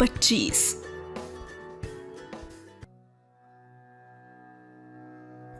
25।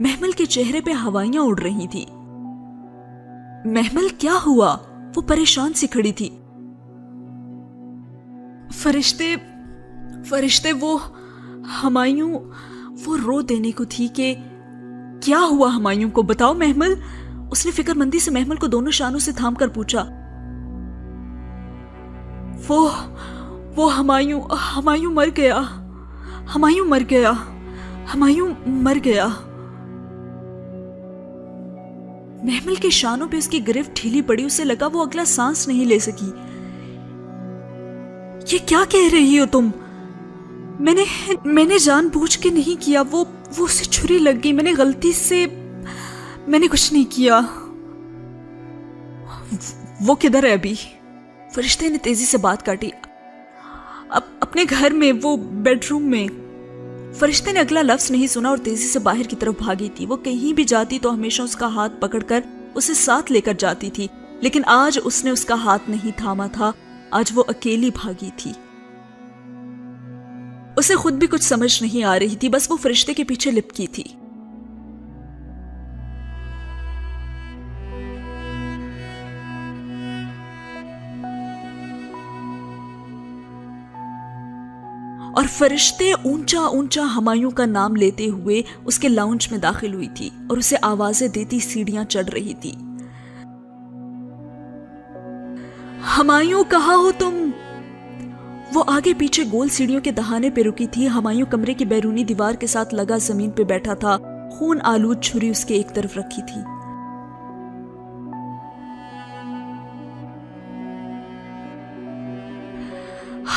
محمل کے چہرے پہ ہوائیاں اڑ رہی تھی. محمل کیا ہوا؟ وہ پریشان سی کھڑی تھی. فرشتے وہ ہمایوں، وہ رو دینے کو تھی کہ کیا ہوا ہمایوں کو؟ بتاؤ محمل. اس نے فکر مندی سے محمل کو دونوں شانوں سے تھام کر پوچھا. وہ ہمایوں مر گیا، ہمایوں مر گیا، ہمایوں مر گیا. محمل کے شانوں پہ اس کی گرفت ڈھیلی پڑی. اسے لگا وہ اگلا سانس نہیں لے سکی. یہ کیا کہہ رہی ہو تم؟ میں نے جان بوجھ کے نہیں کیا. وہ اسے چھری لگ گئی. میں نے غلطی سے، میں نے کچھ نہیں کیا. وہ کدھر ہے ابھی؟ فرشتے نے تیزی سے بات کاٹی. اپنے گھر میں، وہ بیڈ روم میں. فرشتے نے اگلا لفظ نہیں سنا اور تیزی سے باہر کی طرف بھاگی تھی. وہ کہیں بھی جاتی تو ہمیشہ اس کا ہاتھ پکڑ کر اسے ساتھ لے کر جاتی تھی، لیکن آج اس نے اس کا ہاتھ نہیں تھاما تھا. آج وہ اکیلی بھاگی تھی. اسے خود بھی کچھ سمجھ نہیں آ رہی تھی، بس وہ فرشتے کے پیچھے لپکی تھی. اور فرشتے اونچا اونچا ہمایوں کا نام لیتے ہوئے اس کے لاؤنج میں داخل ہوئی تھی اور اسے آوازیں دیتی سیڑھیاں چڑھ رہی تھی. ہمایوں کہاں ہو تم؟ وہ آگے پیچھے گول سیڑھیوں کے دہانے پہ رکی تھی. ہمایوں کمرے کی بیرونی دیوار کے ساتھ لگا زمین پہ بیٹھا تھا. خون آلود چھری اس کے ایک طرف رکھی تھی.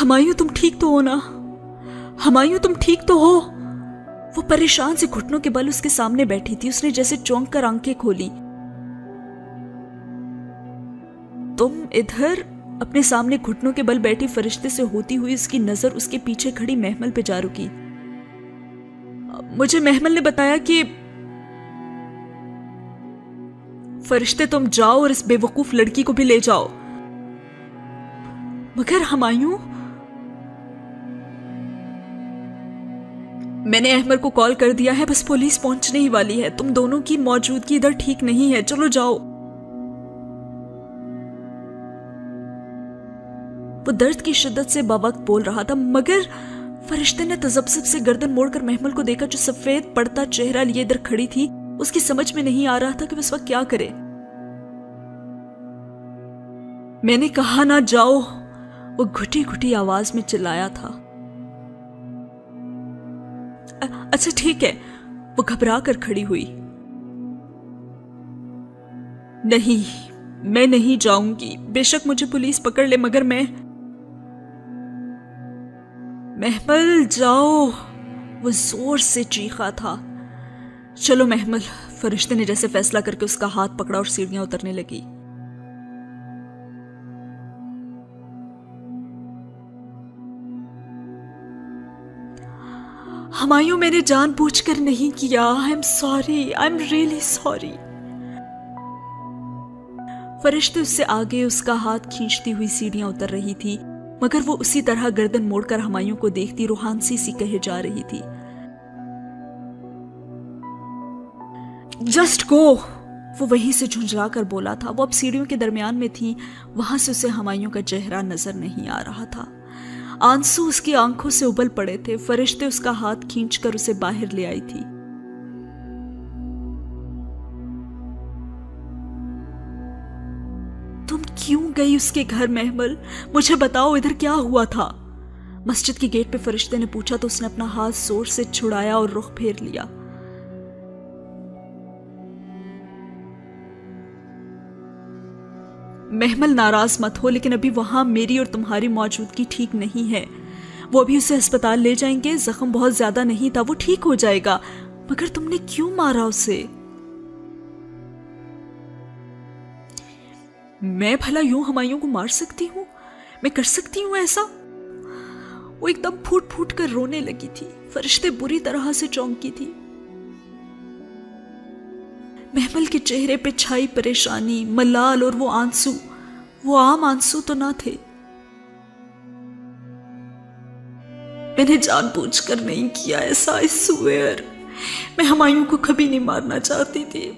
ہمایوں تم ٹھیک تو ہو نا؟ ہمایوں تم ٹھیک تو ہو؟ وہ پریشان سے گھٹنوں کے بل اس کے سامنے بیٹھی تھی. اس نے جیسے چونک کر آنکھیں کھولی. تم ادھر؟ اپنے سامنے گھٹنوں کے بل بیٹھی فرشتے سے ہوتی ہوئی اس کی نظر اس کے پیچھے کھڑی محمل پہ جا رکی. مجھے محمل نے بتایا کہ فرشتے تم جاؤ اور اس بے وقوف لڑکی کو بھی لے جاؤ. مگر ہمایوں، میں نے احمر کو کال کر دیا ہے، بس پولیس پہنچنے ہی والی ہے. تم دونوں کی موجودگی ادھر ٹھیک نہیں ہے. چلو جاؤ. وہ درد کی شدت سے باوقت بول رہا تھا، مگر فرشتے نے تذبذب سے گردن موڑ کر محمل کو دیکھا جو سفید پڑتا چہرہ لیے ادھر کھڑی تھی. اس کی سمجھ میں نہیں آ رہا تھا کہ اس وقت کیا کرے. میں نے کہا نہ جاؤ، وہ گھٹی گھٹی آواز میں چلایا تھا. اچھا ٹھیک ہے. وہ گھبرا کر کھڑی ہوئی. نہیں، میں نہیں جاؤں گی. بے شک مجھے پولیس پکڑ لے، مگر میں. محمل جاؤ، وہ زور سے چیخا تھا. چلو محمل. فرشتے نے جیسے فیصلہ کر کے اس کا ہاتھ پکڑا اور سیڑھیاں اترنے لگی. ہمایوں میں نے جان بوجھ کر نہیں کیا. I am sorry, I am really sorry. فرشتے اس سے آگے اس کا ہاتھ کھینچتی ہوئی سیڑھیاں اتر رہی تھی، مگر وہ اسی طرح گردن موڑ کر ہمایوں کو دیکھتی روحانسی سی کہے جا رہی تھی. Just go. وہ وہیں سے جھنجھلا کر بولا تھا. وہ اب سیڑھیوں کے درمیان میں تھی. وہاں سے اسے ہمایوں کا چہرہ نظر نہیں آ رہا تھا. آنسو اس کی آنکھوں سے ابل پڑے تھے. فرشتے اس کا ہاتھ کھینچ کر اسے باہر لے آئی تھی. تم کیوں گئی اس کے گھر محمل؟ مجھے بتاؤ ادھر کیا ہوا تھا؟ مسجد کی گیٹ پہ فرشتے نے پوچھا تو اس نے اپنا ہاتھ زور سے چھڑایا اور رخ پھیر لیا. محمل ناراض مت ہو، لیکن ابھی وہاں میری اور تمہاری موجودگی ٹھیک نہیں ہے. وہ ابھی اسے ہسپتال لے جائیں گے. زخم بہت زیادہ نہیں تھا، وہ ٹھیک ہو جائے گا. مگر تم نے کیوں مارا اسے؟ میں بھلا یوں ہمایوں کو مار سکتی ہوں؟ میں کر سکتی ہوں ایسا؟ وہ ایک دم پھوٹ پھوٹ کر رونے لگی تھی. فرشتے بری طرح سے چونکی تھی. محمل کے چہرے پہ چھائی پریشانی، ملال اور وہ آنسو. وہ عام آنسو تو نہ تھے. میں نے جان بوجھ کر نہیں کیا ایسا. I swear. میں ہمایوں کو کبھی نہیں مارنا چاہتی تھی.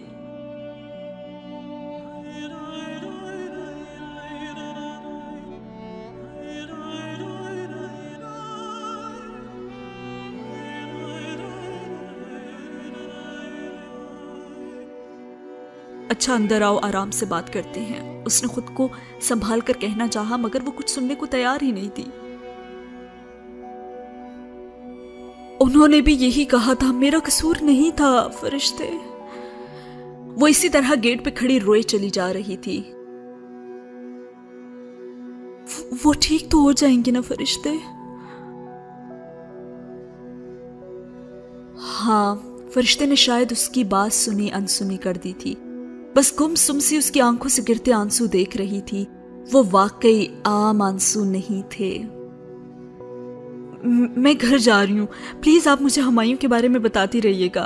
اچھا اندر آؤ، آرام سے بات کرتے ہیں. اس نے خود کو سنبھال کر کہنا چاہا مگر وہ کچھ سننے کو تیار ہی نہیں تھی. انہوں نے بھی یہی کہا تھا، میرا قصور نہیں تھا فرشتے. وہ اسی طرح گیٹ پہ کھڑی روئے چلی جا رہی تھی. وہ ٹھیک تو ہو جائیں گے نا فرشتے؟ ہاں. فرشتے نے شاید اس کی بات سنی انسنی کر دی تھی. بس گم سم سی اس کی آنکھوں سے گرتے آنسو دیکھ رہی تھی. وہ واقعی عام آنسو نہیں تھے. میں گھر جا رہی ہوں، پلیز آپ مجھے ہمایوں کے بارے میں بتاتی رہیے گا.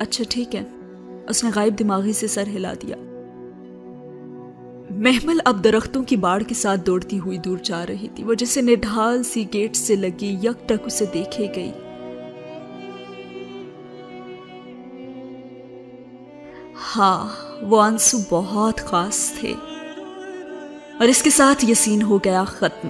اچھا ٹھیک ہے. اس نے غائب دماغی سے سر ہلا دیا. محمل اب درختوں کی باڑ کے ساتھ دوڑتی ہوئی دور جا رہی تھی. وہ جیسے نڈھال سی گیٹ سے لگی یک ٹک اسے دیکھے گئی. ہاں، وہ آنسو بہت خاص تھے. اور اس کے ساتھ یہ سین ہو گیا ختم.